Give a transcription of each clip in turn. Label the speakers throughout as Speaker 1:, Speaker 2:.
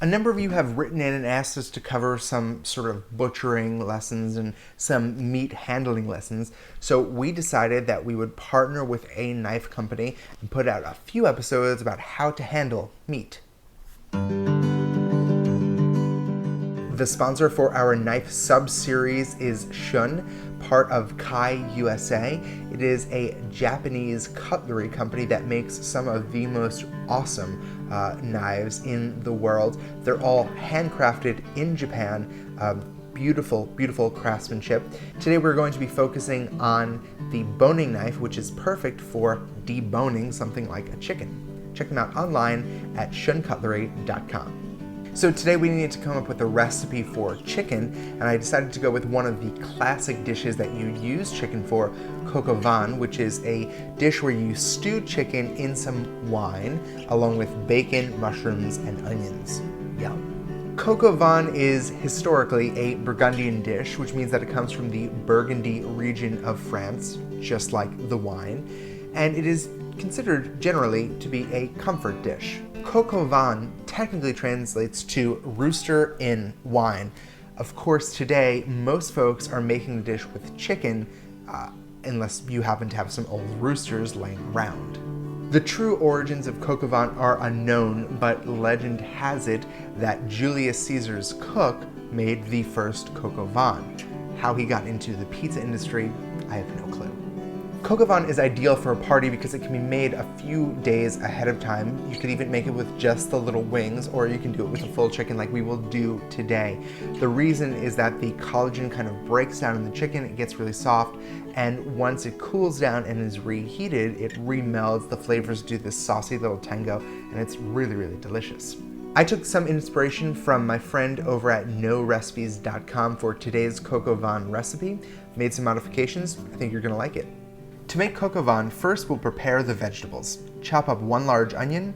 Speaker 1: A number of you have written in and asked us to cover some sort of butchering lessons and some meat handling lessons, so we decided that we would partner with a knife company and put out a few episodes about how to handle meat. The sponsor for our knife sub-series is Shun, part of Kai USA. It is a Japanese cutlery company that makes some of the most awesome knives in the world. They're all handcrafted in Japan. Beautiful, beautiful craftsmanship. Today we're going to be focusing on the boning knife, which is perfect for deboning something like a chicken. Check them out online at shuncutlery.com. So today we needed to come up with a recipe for chicken, and I decided to go with one of the classic dishes that you use chicken for, coq au vin, which is a dish where you stew chicken in some wine, along with bacon, mushrooms, and onions. Yum. Coq au vin is historically a Burgundian dish, which means that it comes from the Burgundy region of France, just like the wine, and it is considered generally to be a comfort dish. Coq au vin technically translates to rooster in wine. Of course, today, most folks are making the dish with chicken, unless you happen to have some old roosters laying around. The true origins of coq au vin are unknown, but legend has it that Julius Caesar's cook made the first coq au vin. How he got into the pizza industry, I have no clue. Coq au vin is ideal for a party because it can be made a few days ahead of time. You could even make it with just the little wings, or you can do it with a full chicken like we will do today. The reason is that the collagen kind of breaks down in the chicken, it gets really soft, and once it cools down and is reheated, it remelds, the flavors do this saucy little tango, and it's really, really delicious. I took some inspiration from my friend over at norecipes.com for today's coq au vin recipe, made some modifications. I think you're gonna like it. To make coq au vin, first we'll prepare the vegetables. Chop up one large onion,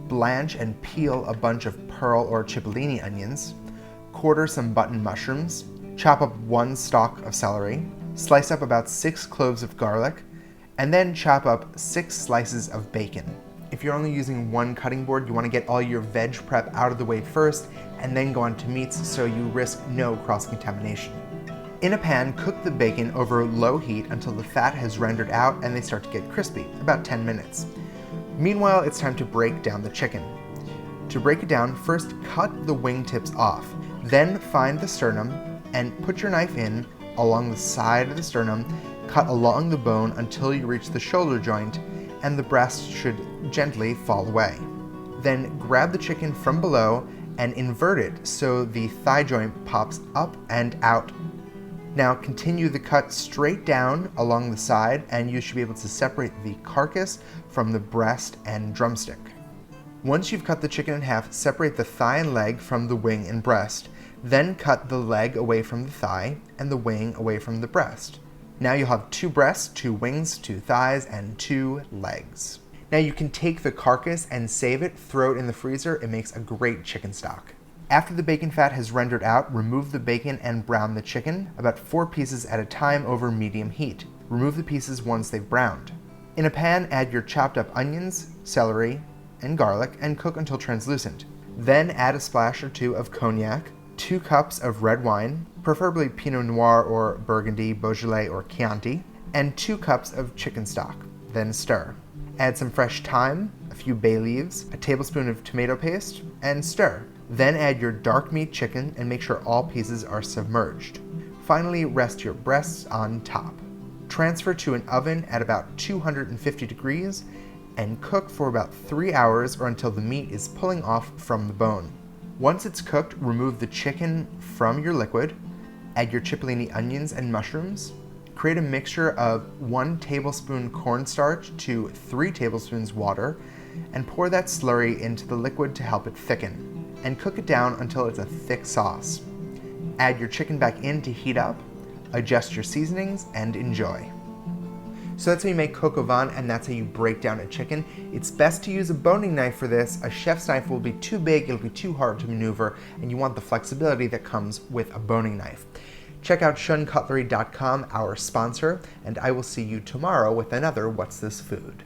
Speaker 1: blanch and peel a bunch of pearl or cipollini onions, quarter some button mushrooms, chop up one stalk of celery, slice up about 6 cloves of garlic, and then chop up 6 slices of bacon. If you're only using one cutting board, you want to get all your veg prep out of the way first and then go on to meats so you risk no cross-contamination. In a pan, cook the bacon over low heat until the fat has rendered out and they start to get crispy, about 10 minutes. Meanwhile, it's time to break down the chicken. To break it down, first cut the wingtips off, then find the sternum and put your knife in along the side of the sternum, cut along the bone until you reach the shoulder joint, and the breast should gently fall away. Then grab the chicken from below and invert it so the thigh joint pops up and out. Now continue the cut straight down along the side and you should be able to separate the carcass from the breast and drumstick. Once you've cut the chicken in half, separate the thigh and leg from the wing and breast. Then cut the leg away from the thigh and the wing away from the breast. Now you'll have 2 breasts, 2 wings, 2 thighs, and 2 legs. Now you can take the carcass and save it, throw it in the freezer. It makes a great chicken stock. After the bacon fat has rendered out, remove the bacon and brown the chicken, about 4 pieces at a time over medium heat. Remove the pieces once they've browned. In a pan, add your chopped up onions, celery, and garlic and cook until translucent. Then add a splash or 2 of cognac, 2 cups of red wine, preferably Pinot Noir or Burgundy, Beaujolais, or Chianti, and 2 cups of chicken stock. Then stir. Add some fresh thyme, a few bay leaves, a tablespoon of tomato paste, and stir. Then add your dark meat chicken and make sure all pieces are submerged. Finally, rest your breasts on top. Transfer to an oven at about 250 degrees and cook for about 3 hours or until the meat is pulling off from the bone. Once it's cooked, remove the chicken from your liquid, add your cipollini onions and mushrooms, create a mixture of 1 tablespoon cornstarch to 3 tablespoons water, and pour that slurry into the liquid to help it thicken, and cook it down until it's a thick sauce. Add your chicken back in to heat up, adjust your seasonings, and enjoy. So that's how you make coq au vin, and that's how you break down a chicken. It's best to use a boning knife for this. A chef's knife will be too big, it'll be too hard to maneuver, and you want the flexibility that comes with a boning knife. Check out shuncutlery.com, our sponsor, and I will see you tomorrow with another What's This Food?